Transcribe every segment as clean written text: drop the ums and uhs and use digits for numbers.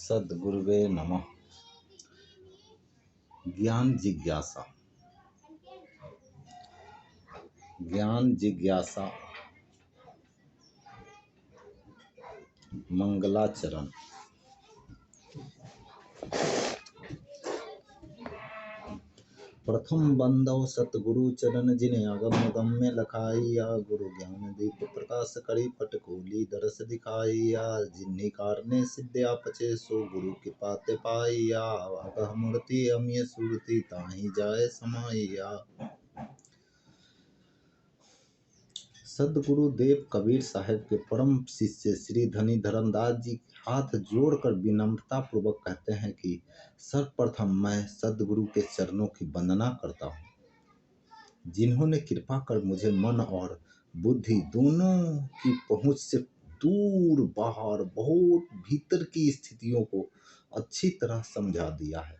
सद्गुरुवे नमः। ज्ञान जिज्ञासा। ज्ञान जिज्ञासा मंगलाचरण। प्रथम बंदव सतगुरु चरण जिन्हें अगम गम्य लखाइया। गुरु ज्ञान दीप प्रकाश करी पट खोली दरस दिखाइया। जिन्हीं कारणे सिद्ध्या पचे सो गुरु कृपा ते पाइया। अगह मूर्ति अमीय सूरति ताहि जाय समाइया। सदगुरु देव कबीर साहब के परम शिष्य श्री धनी धर्मदास जी हाथ जोड़कर विनम्रता पूर्वक कहते हैं कि सर्वप्रथम मैं सदगुरु के चरणों की वंदना करता हूँ, जिन्होंने कृपा कर मुझे मन और बुद्धि दोनों की पहुँच से दूर बाहर बहुत भीतर की स्थितियों को अच्छी तरह समझा दिया है।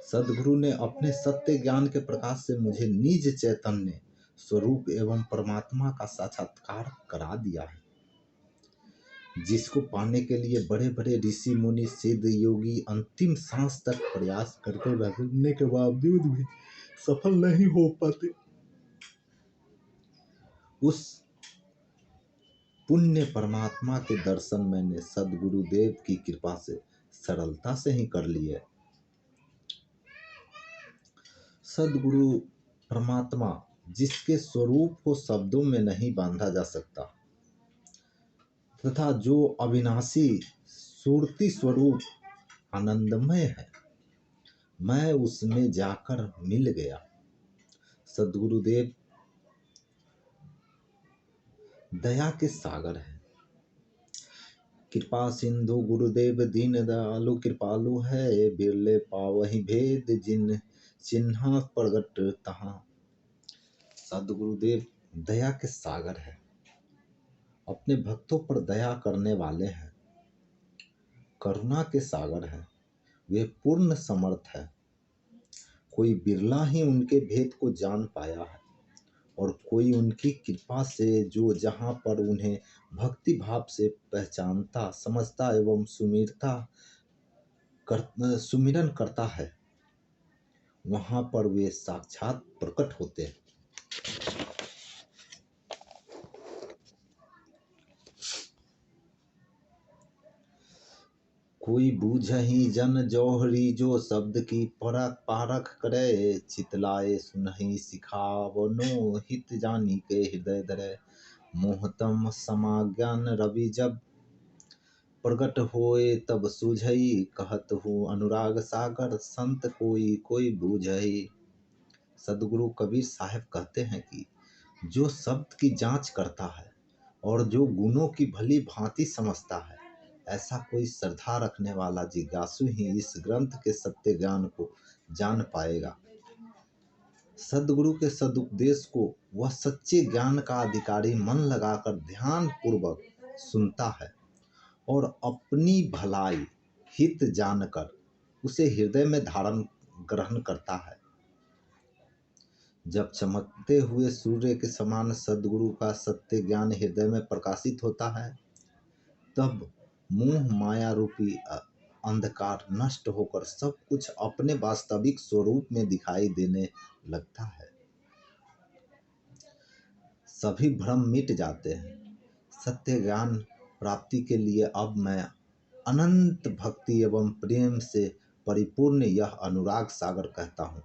सदगुरु ने अपने सत्य ज्ञान के प्रकाश से मुझे निज चैतन्य स्वरूप एवं परमात्मा का साक्षात्कार करा दिया है, जिसको पाने के लिए बड़े बड़े ऋषि मुनि सिद्ध योगी अंतिम सांस तक प्रयास करते रहने के बावजूद भी सफल नहीं हो पाते। उस पुण्य परमात्मा के दर्शन मैंने सदगुरु देव की कृपा से सरलता से ही कर लिए। सदगुरु परमात्मा जिसके स्वरूप को शब्दों में नहीं बांधा जा सकता तथा जो अविनाशी सुरती स्वरूप आनंदमय है, मैं उसमें जाकर मिल गया। सदगुरुदेव दया के सागर है। कृपा सिंधु गुरुदेव दीन दयालु कृपालु है। बिरले पावहि भेद जिन चिन्हा प्रगट तहाँ। सदगुरुदेव दया के सागर है, अपने भक्तों पर दया करने वाले हैं, करुणा के सागर है। वे पूर्ण समर्थ है। कोई बिरला ही उनके भेद को जान पाया है और कोई उनकी कृपा से जो जहाँ पर उन्हें भक्ति भाव से पहचानता समझता एवं सुमिरन करता है, वहाँ पर वे साक्षात प्रकट होते हैं। कोई बूझहि जन जौहरी जो शब्द की परख पारख करे। चितलाए सुनहि सिखावनो हित जानी के हृदय धरे। मोहतम समाज्ञान रवि जब प्रगट होए तब सूझई। कहत हूँ अनुराग सागर संत कोई कोई बूझई। सदगुरु कबीर साहब कहते हैं कि जो शब्द की जांच करता है और जो गुणों की भली भांति समझता है, ऐसा कोई श्रद्धा रखने वाला जिज्ञासु ही इस ग्रंथ के सत्य ज्ञान को जान पाएगा। सदगुरु के सदुपदेश को वह सच्चे ज्ञान का अधिकारी मन लगाकर ध्यान पूर्वक सुनता है और अपनी भलाई हित जानकर उसे हृदय में ग्रहण करता है। जब चमकते हुए सूर्य के समान सदगुरु का सत्य ज्ञान हृदय में प्रकाशित होता है, तब मोह माया रूपी अंधकार नष्ट होकर सब कुछ अपने वास्तविक स्वरूप में दिखाई देने लगता है। सभी भ्रम मिट जाते हैं। सत्य ज्ञान प्राप्ति के लिए अब मैं अनंत भक्ति एवं प्रेम से परिपूर्ण यह अनुराग सागर कहता हूँ,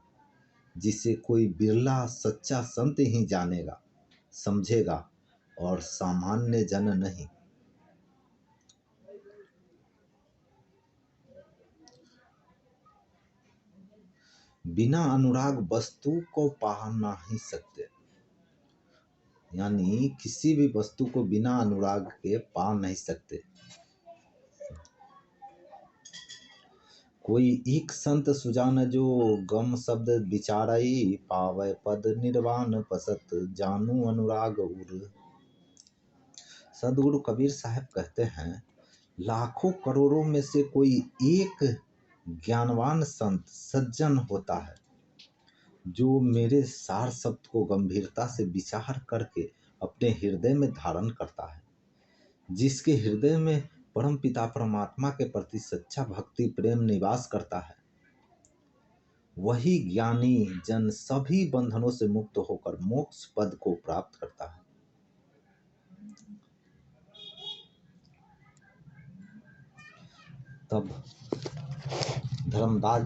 जिसे कोई बिरला सच्चा संत ही जानेगा समझेगा और सामान्य जन नहीं। बिना अनुराग वस्तु को पा नहीं सकते, यानी किसी भी वस्तु को बिना अनुराग के पा नहीं सकते। कोई एक संत सुजान जो गम शब्द विचारई। पावै पद निर्वाण पसत जानू अनुराग उर। सदगुरु कबीर साहब कहते हैं, लाखों करोड़ों में से कोई एक ज्ञानवान संत सज्जन होता है जो मेरे सार शब्द को गंभीरता से विचार करके अपने हृदय में धारण करता है, जिसके हृदय में परम पिता परमात्मा के प्रति सच्चा भक्ति प्रेम निवास करता है, वही ज्ञानी जन सभी बंधनों से मुक्त होकर मोक्ष पद को प्राप्त करता है। तब धर्मदास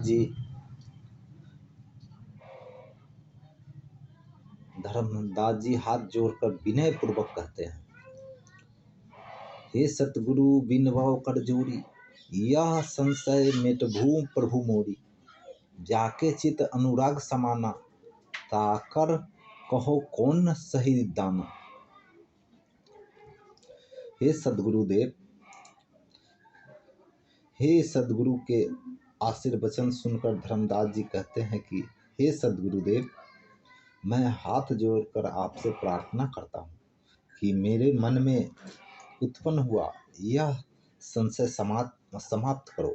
जी हाथ जोड़कर विनय पूर्वक कहते हैं, हे सतगुरु बिनवौ कर जोरी, यह संशय मिट भू प्रभु मोरी। जाके चित अनुराग समाना, ताकर कहो कौन सही दाना। हे सदगुरुदेव, हे सदगुरु के आशीर्वचन सुनकर धर्मदास जी कहते हैं कि हे सदगुरुदेव, मैं हाथ जोड़कर आपसे प्रार्थना करता हूँ कि मेरे मन में उत्पन्न हुआ यह संशय समाप्त करो,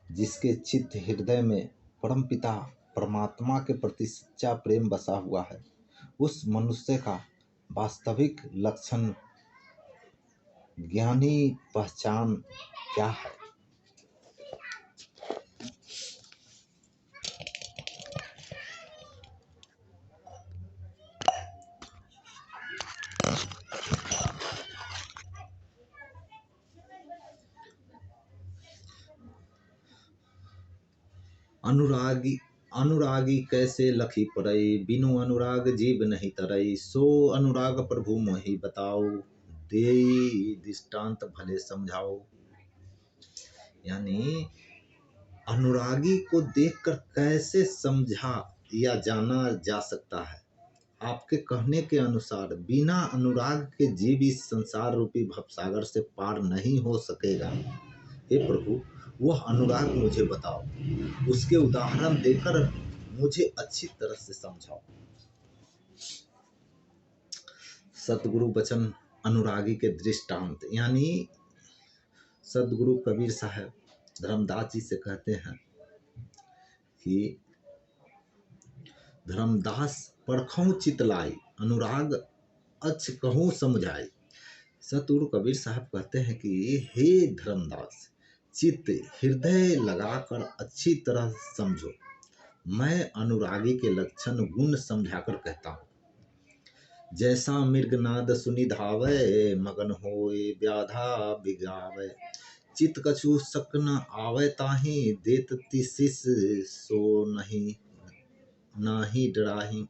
जिसके चित्त हृदय में परमपिता परमात्मा के प्रति सच्चा प्रेम बसा हुआ है। उस मनुष्य का वास्तविक लक्षण ज्ञानी पहचान क्या है? अनुरागी कैसे लखी पड़ई, बिनु अनुराग जीव नहीं तरई। सो अनुराग प्रभु मोहि बताओ, देई दृष्टांत भले समझाओ। यानी अनुरागी को देखकर कैसे समझा या जाना जा सकता है। आपके कहने के अनुसार बिना अनुराग के जीव इस संसार रूपी भवसागर से पार नहीं हो सकेगा। हे प्रभु, वह अनुराग मुझे बताओ, उसके उदाहरण देकर मुझे अच्छी तरह से समझाओ। सतगुरु वचन अनुरागी के दृष्टांत, यानी सदगुरु कबीर साहब धर्मदास जी से कहते हैं कि धर्मदास परखौं चितलाई, अनुराग अच्छ कहूँ समझाई। सतगुरु कबीर साहब कहते हैं कि हे धर्मदास, चित्त हृदय लगाकर अच्छी तरह समझो। मैं अनुरागी के लक्षण गुण समझाकर कहता हूँ। जैसा मृगनाद सुनि धावै, मगन होए व्याधा बिगावै। चित कछु शक न आवे ताहि, देत तिसिस सो नाही डराहि।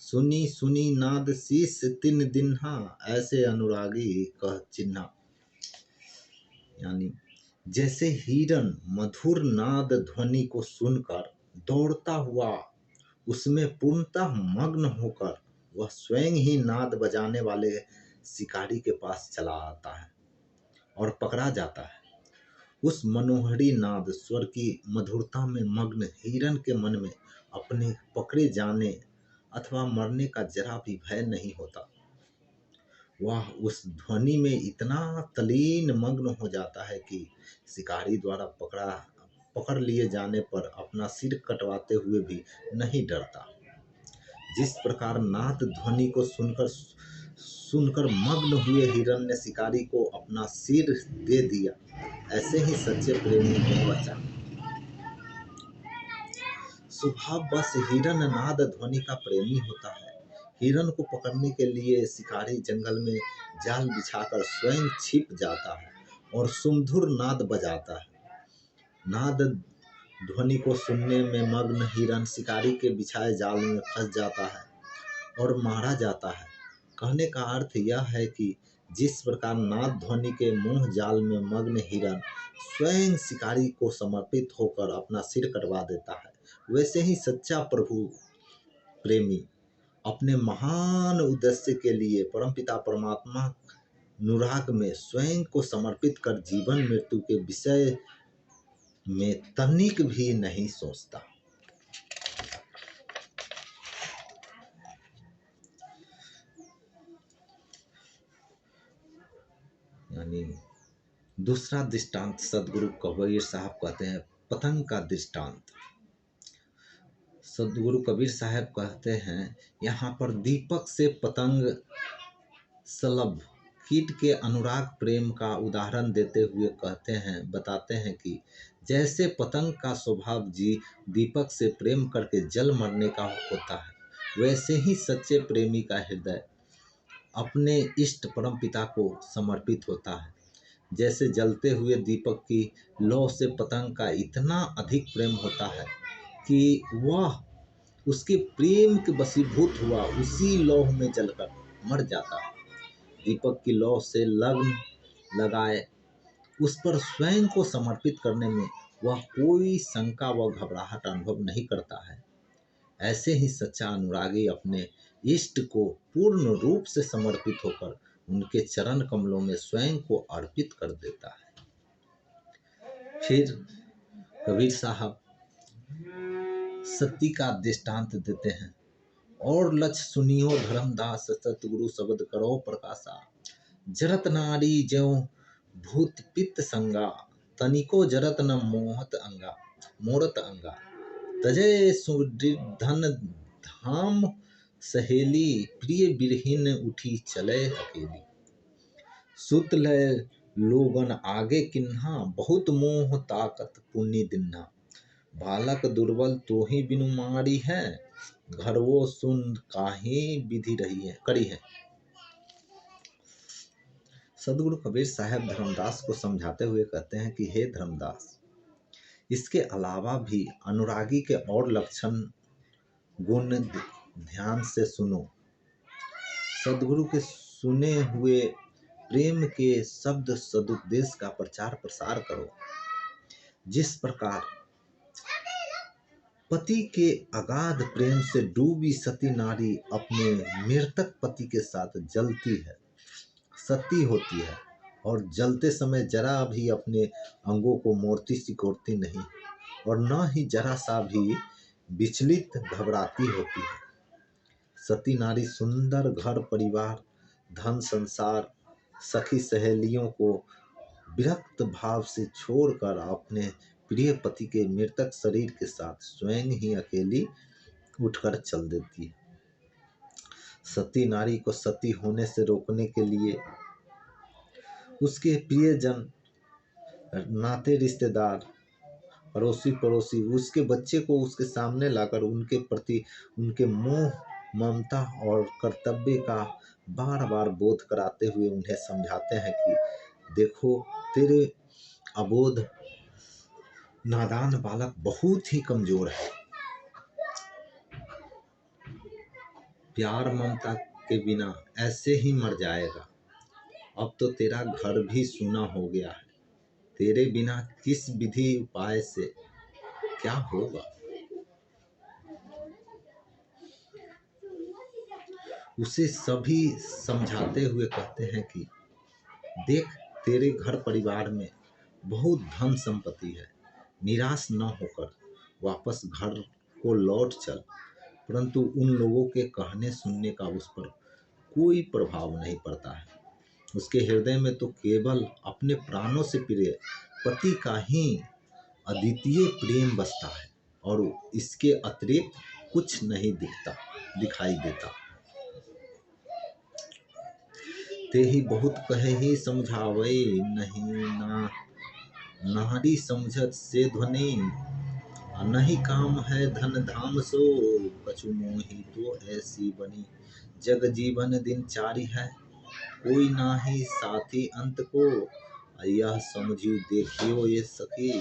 सुनी सुनी नाद शीस तिन दिन्हा, ऐसे अनुरागी कह चिन्हा। यानी जैसे हिरण मधुर नाद ध्वनि को सुनकर दौड़ता हुआ उसमें पूर्णतः मग्न होकर वह स्वयं ही नाद बजाने वाले शिकारी के पास चला आता है और पकड़ा जाता है। उस मनोहरी नाद स्वर की मधुरता में मग्न हिरण के मन में अपने पकड़े जाने अथवा मरने का जरा भी भय नहीं होता। वह उस ध्वनि में इतना तल्लीन मग्न हो जाता है कि शिकारी द्वारा पकड़ लिए जाने पर अपना सिर कटवाते हुए भी नहीं डरता। जिस प्रकार नाद ध्वनि को सुनकर मग्न हुए हिरण ने शिकारी को अपना सिर दे दिया, ऐसे ही सच्चे प्रेमी को बचा। स्वभाववश हिरण नाद ध्वनि का प्रेमी होता है। हिरण को पकड़ने के लिए शिकारी जंगल में जाल बिछाकर स्वयं छिप जाता है और सुमधुर नाद बजाता है। नाद ध्वनि को सुनने में मग्न हिरण शिकारी के बिछाए जाल में फंस जाता है और मारा जाता है। कहने का अर्थ यह है कि जिस प्रकार नाद ध्वनि के मोह जाल में मग्न हिरण स्वयं शिकारी को समर्पित होकर अपना सिर कटवा देता है, वैसे ही सच्चा प्रभु प्रेमी अपने महान उद्देश्य के लिए परमपिता परमात्मा अनुराग में स्वयं को समर्पित कर जीवन मृत्यु के विषय में तनिक भी नहीं सोचता। यानी दूसरा दृष्टांत सदगुरु कबीर साहब कहते हैं पतंग का दृष्टांत। सदगुरु कबीर साहब कहते हैं यहाँ पर दीपक से पतंग सलभ कीट के अनुराग प्रेम का उदाहरण देते हुए बताते हैं कि जैसे पतंग का स्वभाव दीपक से प्रेम करके जल मरने का होता है, वैसे ही सच्चे प्रेमी का हृदय अपने इष्ट परमपिता को समर्पित होता है। जैसे जलते हुए दीपक की लौ से पतंग का इतना अधिक प्रेम होता है कि वह उसके प्रेम के वशीभूत हुआ उसी लौह में जलकर मर जाता है। दीपक की लौ से लगन लगाए उस पर स्वयं को समर्पित करने में वह कोई शंका व घबराहट अनुभव नहीं करता है। ऐसे ही सच्चा अनुरागी अपने इष्ट को पूर्ण रूप से समर्पित होकर उनके चरण कमलों में स्वयं को अर्पित कर देता है। फिर कबीर साहब सती का दृष्टांत देते हैं। और लक्ष्य सुनियो धर्मदास सतगुरु शब्द करो प्रकाशा, जरत नारी ज्यों भूत पित्त संगा, तनिको जरत न मोरत अंगा, तजय सुदृढ़ धाम सहेली, प्रिय बिरहीन उठी चले अकेली। सुत लय लोगन आगे किन्हा, बहुत मोह ताकत पुण्य दिन्हा, बालक दुर्बल तो ही बिनु मारी है, घर वो सुन काहे विधि रही है करी है। सदगुरु कबीर साहब धर्मदास को समझाते हुए कहते हैं कि हे धर्मदास, इसके अलावा भी अनुरागी के और लक्षण गुण ध्यान से सुनो। सदगुरु के सुने हुए प्रेम के शब्द सदुपदेश का प्रचार प्रसार करो। जिस प्रकार पति के अगाध प्रेम से डूबी सती नारी अपने मृतक पति के साथ जलती है, सती होती है और जलते समय जरा भी अपने अंगों को मोड़ती सिकोड़ती नहीं और न ही जरा सा भी विचलित घबराती होती है। सती नारी सुंदर घर परिवार, धन संसार, सखी सहेलियों को विरक्त भाव से छोड़कर अपने प्रिय पति के मृतक शरीर के साथ स्वयं ही अकेली उठकर चल देती है। सती नारी को सती होने से रोकने के लिए उसके प्रियजन, नाते रिश्तेदार, अड़ोसी पड़ोसी उसके बच्चे को उसके सामने लाकर उनके प्रति उनके मोह, ममता और कर्तव्य का बार बार बोध कराते हुए उन्हें समझाते हैं कि देखो, तेरे अबोध नादान बालक बहुत ही कमजोर है, प्यार ममता के बिना ऐसे ही मर जाएगा। अब तो तेरा घर भी सूना हो गया है, तेरे बिना किस विधि उपाय से क्या होगा। उसे सभी समझाते हुए कहते हैं कि देख, तेरे घर परिवार में बहुत धन संपत्ति है, निराश न होकर वापस घर को लौट चल। परंतु उन लोगों के कहने सुनने का उस पर कोई प्रभाव नहीं पड़ता है। उसके हृदय में तो केवल अपने प्राणों से प्रिय पति का ही अद्वितीय प्रेम बसता है और इसके अतिरिक्त कुछ नहीं दिखाई देता। ते ही बहुत कहे ही समझावे, नहीं ना नारी समझत से ध्वनि, नहीं काम है धन धाम सो, कछु मोही तो ऐसी बनी, जग जीवन दिन चारी है, कोई नाही साथी अंत को, यह समझियो देखियो ये सखी,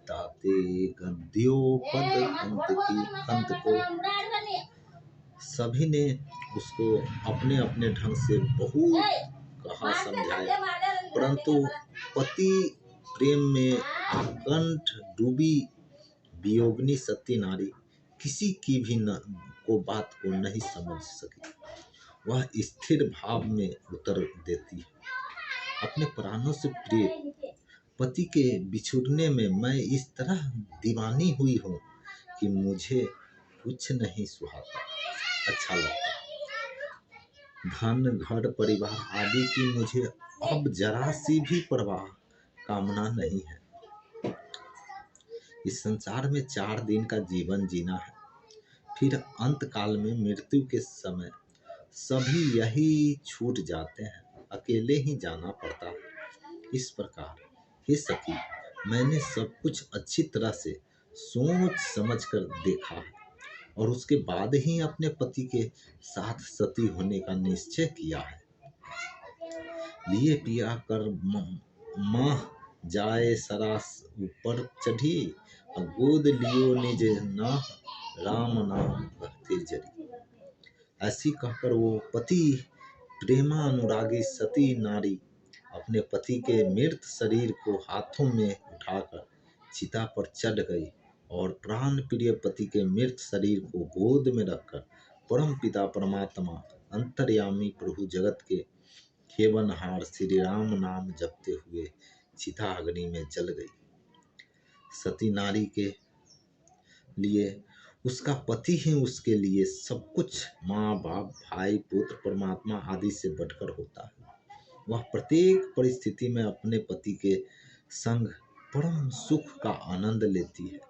ताते गद्यो पद अंत को। सभी ने उसको अपने अपने ढंग से बहुत कहा, समझाया, परंतु पति प्रेम में आकंठ डूबी वियोगिनी सती नारी किसी की भी बात को नहीं समझ सकी। वह स्थिर भाव में उतर देती है। अपने प्राणों से प्रिय पति के बिछुड़ने में मैं इस तरह दीवानी हुई हूँ कि मुझे कुछ नहीं सुहाता, अच्छा लगता। धन, घर, परिवार आदि की मुझे अब जरा सी भी परवाह कामना नहीं है। इस संसार में 4 दिन का जीवन जीना है, फिर अंत काल में मृत्यु के समय सभी यही छूट जाते हैं। अकेले ही जाना पड़ता है। इस प्रकार हे सखी, मैंने सब कुछ अच्छी तरह से सोच समझ कर देखा है और उसके बाद ही अपने पति के साथ सती होने का निश्चय किया है। लिए पिया कर माह जाए सरास ऊपर चढ़ी, गोद लियो निज ना राम नाम भक्ति जरी। ऐसी कहकर वो पति प्रेमानुरागी सती नारी अपने पति के मृत शरीर को हाथों में उठाकर चिता पर चढ़ गई और प्राण प्रिय पति के मृत शरीर को गोद में रखकर परम पिता परमात्मा अंतर्यामी प्रभु जगत के खेवनहार श्री राम नाम जपते हुए चिता अग्नि में जल गई। सती नारी के लिए उसका पति ही उसके लिए सब कुछ, माँ बाप भाई पुत्र परमात्मा आदि से बढ़कर होता है। वह प्रत्येक परिस्थिति में अपने पति के संग परम सुख का आनंद लेती है।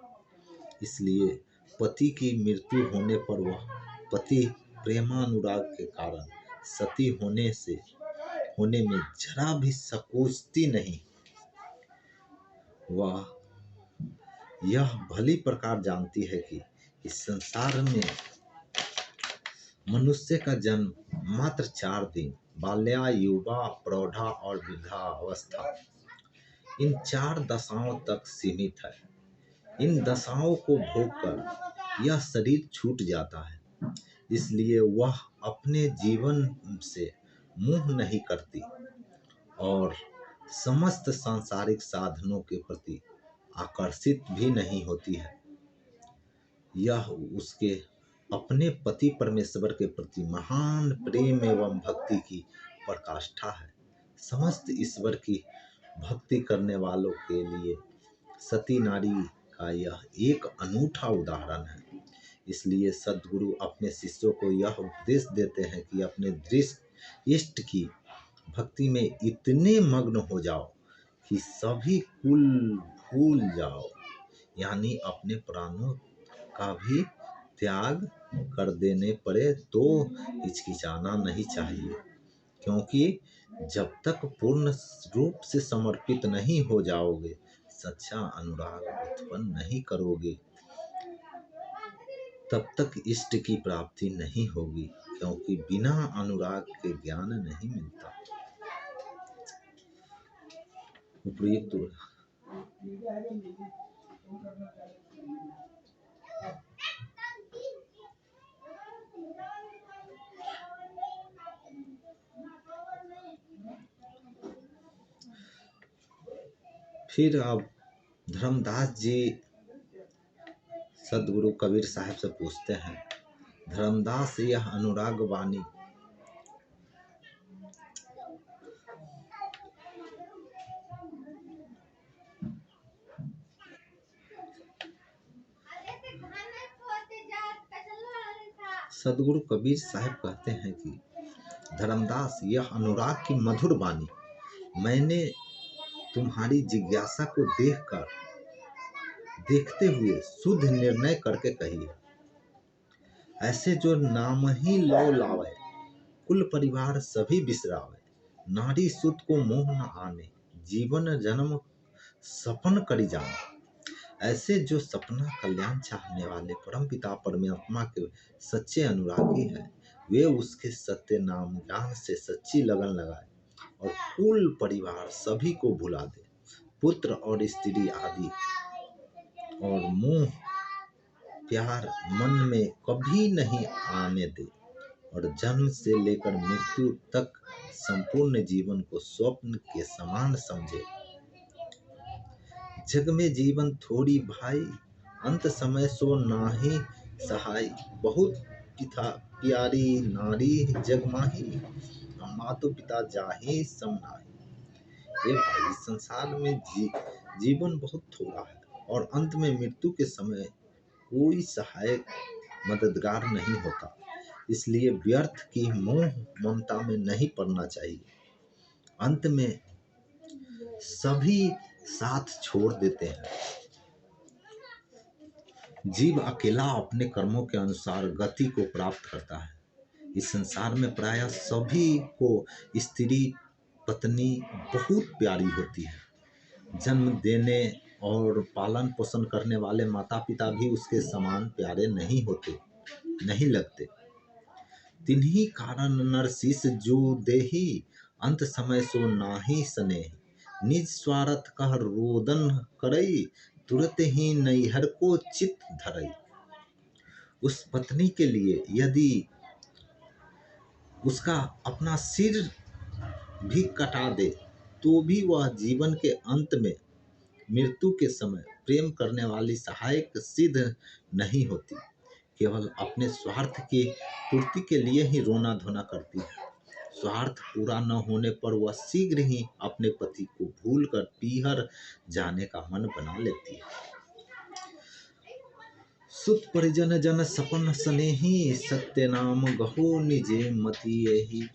इसलिए पति की मृत्यु होने पर वह पति प्रेमानुराग के कारण सती होने में जरा भी संकोचती नहीं। वह यह भली प्रकार जानती है कि इस संसार में मनुष्य का जन्म मात्र 4 दिन, बाल्या, युवा, प्रौढ़ा और वृद्धावस्था, इन 4 दशाओं तक सीमित है। इन दशाओं को भोगकर यह शरीर छूट जाता है। इसलिए वह अपने जीवन से मुँह नहीं करती और समस्त सांसारिक साधनों के प्रति आकर्षित भी नहीं होती है। यह उसके अपने पति परमेश्वर के प्रति महान प्रेम एवं भक्ति की प्रकाष्ठा है। समस्त ईश्वर की भक्ति करने वालों के लिए सती नारी का यह एक अनूठा उदाहरण है। इसलिए सद्गुरु अपने शिष्यों को यह उपदेश देते हैं कि अपने दृष्ट इष्ट की भक्ति में इतने मग्न हो जाओ कि सभी कुल भूल जाओ, यानी अपने प्राणों का भी त्याग कर देने पड़े तो हिचकिचाना नहीं चाहिए, क्योंकि जब तक पूर्ण रूप से समर्पित नहीं हो जाओगे, सच्चा अनुराग उत्पन्न नहीं करोगे, तब तक इष्ट की प्राप्ति नहीं होगी, क्योंकि बिना अनुराग के ज्ञान नहीं मिलता। उपयुक्त फिर अब धर्मदास जी सदगुरु कबीर साहब से पूछते हैं, धर्मदास यह अनुराग वाणी सदगुरु कबीर साहब कहते हैं कि धर्मदास यह अनुराग की मधुर वाणी मैंने तुम्हारी जिज्ञासा को देखते हुए शुद्ध निर्णय करके कही है। ऐसे जो नाम ही लौ लावे, कुल परिवार सभी बिसरावे, नारी सुत को मोह न आने, जीवन जन्म सपन करी जाने। ऐसे जो सपना कल्याण चाहने वाले परमपिता परमात्मा के सच्चे अनुरागी हैं, वे उसके सत्य नाम ज्ञान से सच्ची लगन लगाए और कुल परिवार सभी को भुला दे, पुत्र और स्त्री आदि और मोह प्यार मन में कभी नहीं आने दे और जन्म से लेकर मृत्यु तक संपूर्ण जीवन को स्वप्न के समान समझे। जग में जीवन थोड़ी भाई, अंत समय सो नाही सहाय, बहुत प्यारी नारी जग माही, मातो पिता जाहि सम नाही। ये भाई, संसार में जीवन बहुत थोड़ा है और अंत में मृत्यु के समय कोई सहायक मददगार नहीं होता। इसलिए व्यर्थ की मोह ममता में नहीं पड़ना चाहिए। अंत में सभी साथ छोड़ देते हैं। जीव अकेला अपने कर्मों के अनुसार गति को प्राप्त करता है। इस संसार में प्रायः सभी को स्त्री पत्नी बहुत प्यारी होती है। जन्म देने और पालन पोषण करने वाले माता पिता भी उसके समान प्यारे नहीं होते, नहीं लगते। तिन्ही कारण नरसिस जो देही, अंत समय सो नाही स्नेही। निज स्वार्थ कह रोदन करई, तुरत ही नैहर को चित धरई। उस पत्नी के लिए यदि उसका अपना सिर भी कटा दे तो भी वह जीवन के अंत में, मृत्यु के समय प्रेम करने वाली सहायक सिद्ध नहीं होती। केवल अपने स्वार्थ की पूर्ति के लिए ही रोना धोना करती है। स्वार्थ पूरा न होने पर वह शीघ्र ही अपने पति को भूलकर पीहर जाने का मन बना लेती है। सुत परिजन जन सपन स्नेही, सत्य नाम गहो निजे मति यही।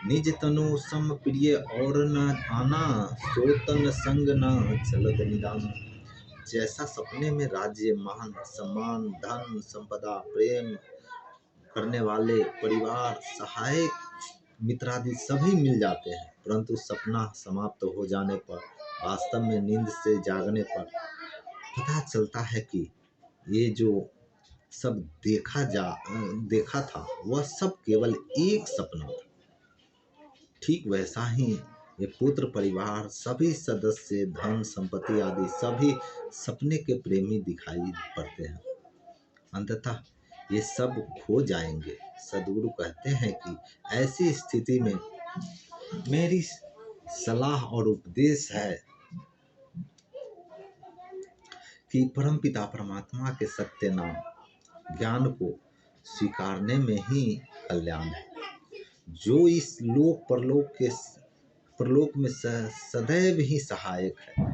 निज तनु सम प्रिय और न आना, सोतन संग न चलत निदाना। जैसा सपने में राज्य, मान सम्मान, धन संपदा, प्रेम करने वाले परिवार, सहायक मित्रादि सभी मिल जाते हैं, परंतु सपना समाप्त हो जाने पर, वास्तव में नींद से जागने पर पता चलता है कि ये जो सब देखा था वह सब केवल एक सपना था। ठीक वैसा ही ये पुत्र परिवार, सभी सदस्य, धन संपत्ति आदि सभी सपने के प्रेमी दिखाई पड़ते हैं। अंततः ये सब खो जाएंगे। सद्गुरु कहते हैं कि ऐसी स्थिति में मेरी सलाह और उपदेश है कि परमपिता परमात्मा के सत्य नाम ज्ञान को स्वीकारने में ही कल्याण है। जो इस लोक परलोक में सदैव ही सहायक है।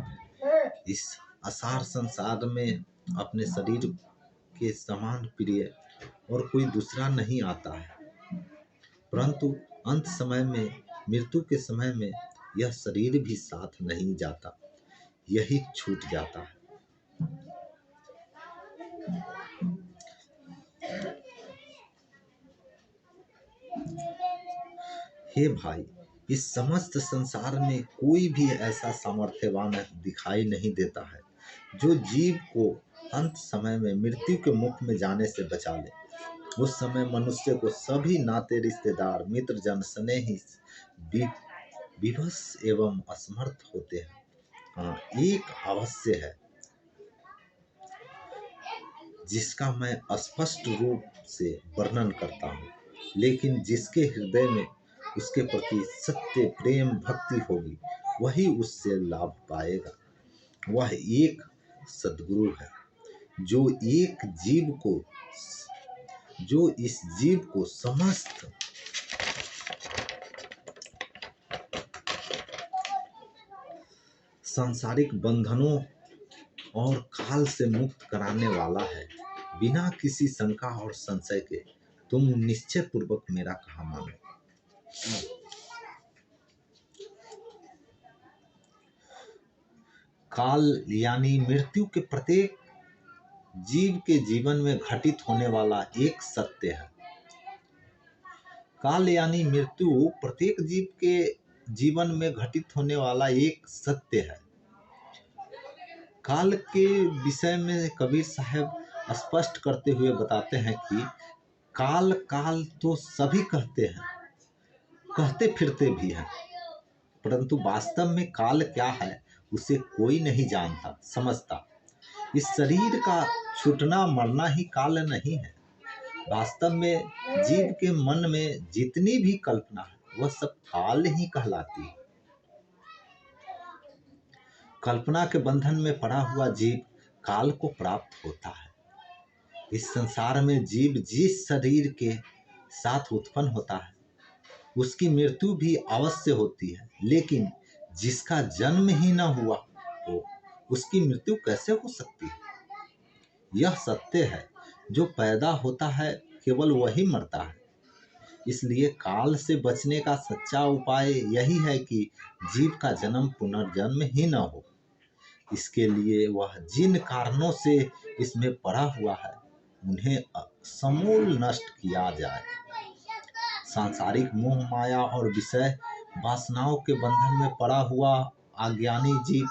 इस असार संसार में अपने शरीर के समान प्रिय और कोई दूसरा नहीं आता है, परंतु अंत समय में, मृत्यु के समय में यह शरीर भी साथ नहीं जाता, यही छूट जाता है। हे भाई, इस समस्त संसार में कोई भी ऐसा सामर्थ्यवान दिखाई नहीं देता है जो जीव को अंत समय में मृत्यु के मुख में जाने से बचा ले। उस समय मनुष्य को सभी नाते रिश्तेदार मित्रजन स्नेही विवश एवं असमर्थ होते हैं। हाँ, एक अवश्य है जिसका मैं स्पष्ट रूप से वर्णन करता हूँ, लेकिन जिसके हृदय में उसके प्रति सत्य प्रेम भक्ति होगी वही उससे लाभ पाएगा। वह एक सद्गुरु है जो इस जीव को समस्त सांसारिक बंधनों और काल से मुक्त कराने वाला है। बिना किसी शंका और संशय के तुम निश्चय पूर्वक मेरा कहा मानो। काल यानी मृत्यु के प्रत्येक जीव के जीवन में घटित होने वाला एक सत्य है। काल यानी मृत्यु प्रत्येक जीव के जीवन में घटित होने वाला एक सत्य है। काल के विषय में कबीर साहब स्पष्ट करते हुए बताते हैं कि काल काल तो सभी कहते हैं, कहते फिरते भी हैं, परंतु वास्तव में काल क्या है उसे कोई नहीं जानता समझता। इस शरीर का छूटना मरना ही काल नहीं है। वास्तव में जीव के मन में जितनी भी कल्पना है वह सब काल ही कहलाती है। कल्पना के बंधन में पड़ा हुआ जीव काल को प्राप्त होता है। इस संसार में जीव जिस शरीर के साथ उत्पन्न होता है उसकी मृत्यु भी अवश्य होती है, लेकिन जिसका जन्म ही न हुआ हो उसकी मृत्यु कैसे हो सकती है? यह सत्य है, जो पैदा होता है केवल वही मरता है। इसलिए काल से बचने का सच्चा उपाय यही है कि जीव का जन्म पुनर्जन्म ही न हो। इसके लिए वह जिन कारणों से इसमें पड़ा हुआ है उन्हें समूल नष्ट किया जाए। सांसारिक मोह माया और विषय वासनाओं के बंधन में पड़ा हुआ अज्ञानी जीव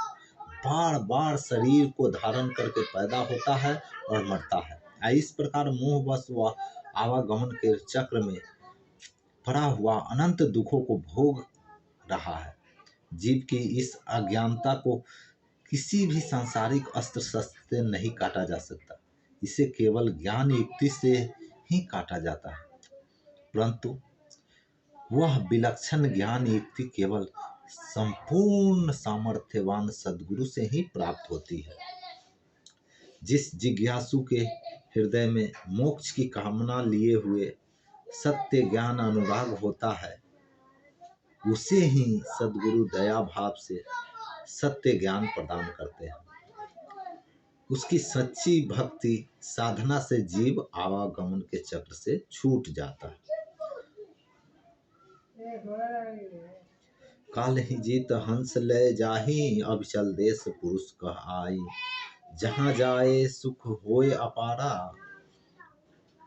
बार बार शरीर को धारण करके पैदा होता है और मरता है। इस प्रकार मोहवश व आवागमन के चक्र में पड़ा हुआ अनंत दुखों को भोग रहा है। जीव की इस अज्ञानता को किसी भी सांसारिक अस्त्र शस्त्र से नहीं काटा जा सकता। इसे केवल ज्ञान युक्ति से ही काटा जाता है, परंतु वह विलक्षण ज्ञान युक्ति केवल संपूर्ण सामर्थ्यवान सद्गुरु से ही प्राप्त होती है। जिस जिज्ञासु के हृदय में मोक्ष की कामना लिए हुए सत्य ज्ञान अनुराग होता है, उसे ही सद्गुरु दया भाव से सत्य ज्ञान प्रदान करते हैं। उसकी सच्ची भक्ति साधना से जीव आवागमन के चक्र से छूट जाता है। काल ही जीत हंस ले जाही, अब चल देश पुरुष कह आई। जहाँ जाए सुख होए अपारा,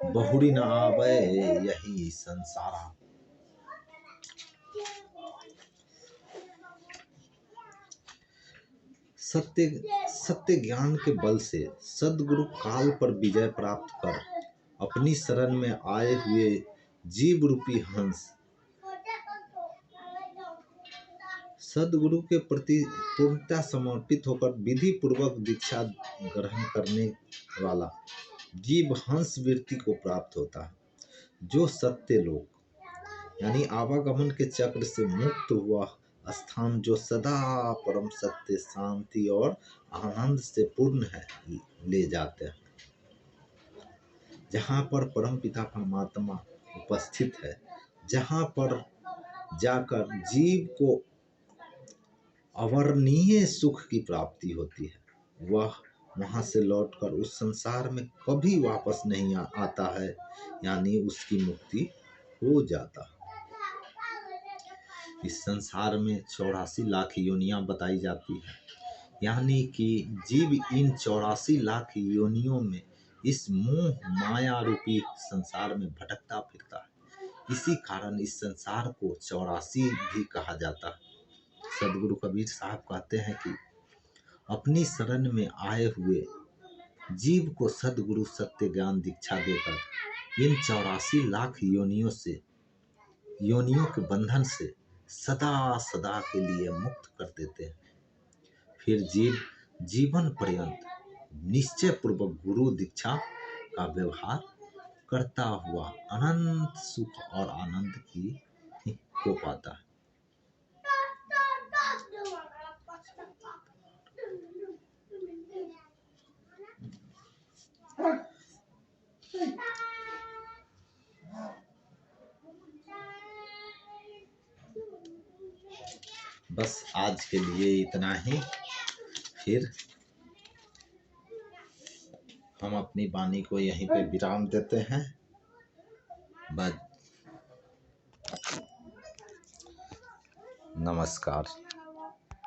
बहुरी न आवे यही संसारा। सत्य ज्ञान के बल से सद्गुरु काल पर विजय प्राप्त कर अपनी शरण में आए हुए जीव रूपी हंस सद्गुरु के प्रति पूर्णतः समर्पित होकर विधि पूर्वक दीक्षा ग्रहण करने वाला जीव हंस वृत्ति को प्राप्त होता है, जो सत्य लोक यानी आवागमन के चक्र से मुक्त हुआ स्थान, जो सदा परम सत्य, शांति और आनंद से पूर्ण है, ले जाते हैं। जहाँ पर परम पिता परमात्मा उपस्थित है, जहाँ पर जाकर जीव को अवर्णनीय सुख की प्राप्ति होती है, वह वहां से लौटकर उस संसार में कभी वापस नहीं आता है, यानी उसकी मुक्ति हो जाता है। इस संसार में 84 लाख योनियां बताई जाती है, यानी कि जीव इन 84 लाख योनियों में इस मोह माया रूपी संसार में भटकता फिरता है। इसी कारण इस संसार को 84 भी कहा जाता है। सद्गुरु कबीर साहब कहते हैं कि अपनी शरण में आए हुए जीव को सद्गुरु सत्य ज्ञान दीक्षा देकर इन 84 लाख योनियों के बंधन से सदा सदा के लिए मुक्त कर देते हैं। फिर जीव जीवन पर्यंत निश्चय पूर्वक गुरु दीक्षा का व्यवहार करता हुआ अनंत सुख और आनंद को पाता है। बस आज के लिए इतना ही। फिर हम अपनी वाणी को यहीं पे विराम देते हैं। नमस्कार।